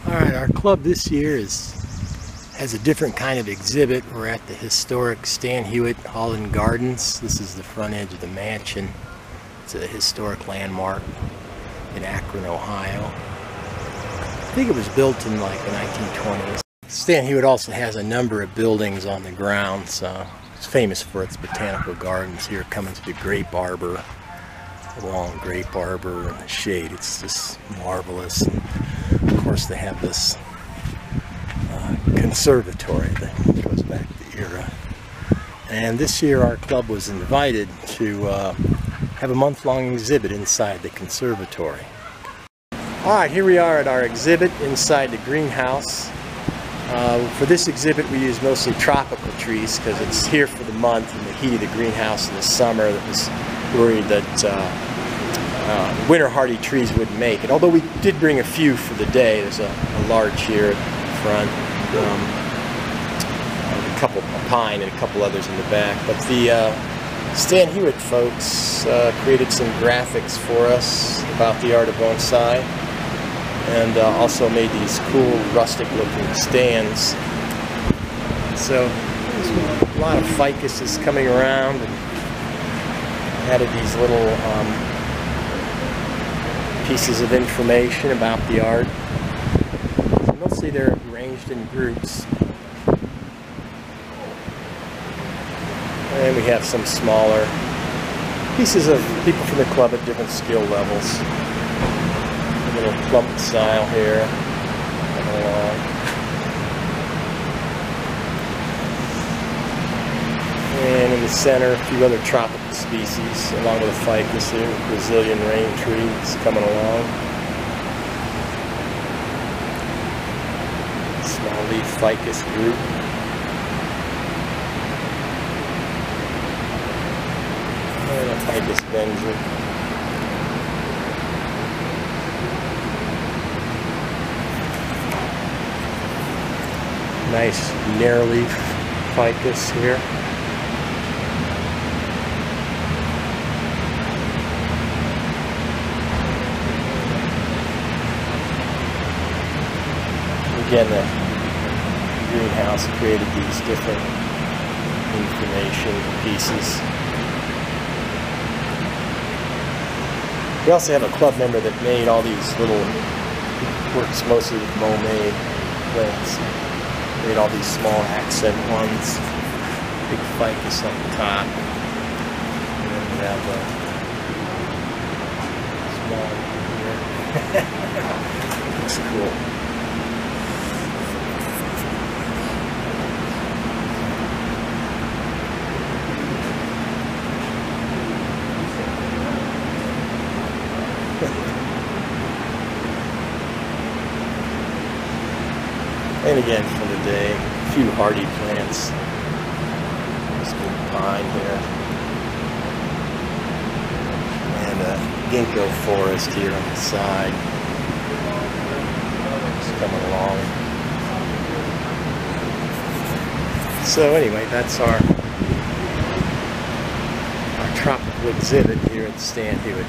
Alright, our club this year has a different kind of exhibit. We're at the historic Stan Hywet Hall and Gardens. This is the front edge of the mansion. It's a historic landmark in Akron, Ohio. I think it was built in like the 1920s. Stan Hywet also has a number of buildings on the grounds. It's famous for its botanical gardens here, coming to the grape arbor, the long grape arbor and the shade. It's just marvelous. And of course, they have this conservatory that goes back to the era. And this year, our club was invited to have a month-long exhibit inside the conservatory. Alright, here we are at our exhibit inside the greenhouse. For this exhibit, we use mostly tropical trees because it's here for the month in the heat of the greenhouse in the summer. That was worried that winter hardy trees wouldn't make it. Although we did bring a few for the day. There's a large here at the front, a pine and a couple others in the back. But the Stan Hywet folks created some graphics for us about the art of bonsai, and also made these cool rustic looking stands. So there's a lot of ficuses coming around, and added these little pieces of information about the art. Mostly they're arranged in groups. And we have some smaller pieces of people from the club at different skill levels. A little clump style here. And in the center, a few other tropical species, along with a ficus here, a Brazilian rain tree is coming along. Small leaf ficus group. And a ficus benja. Nice narrow leaf ficus here. Again, the greenhouse created these different information pieces. We also have a club member that made all these little, works mostly with Monet plants. Made all these small accent ones. Big ficus on the top. And then we have a small one here. Looks cool. And again, for the day, a few hardy plants. This big pine here. And a ginkgo forest here on the side. Just coming along. So anyway, that's our tropical exhibit here at Stan Hywet.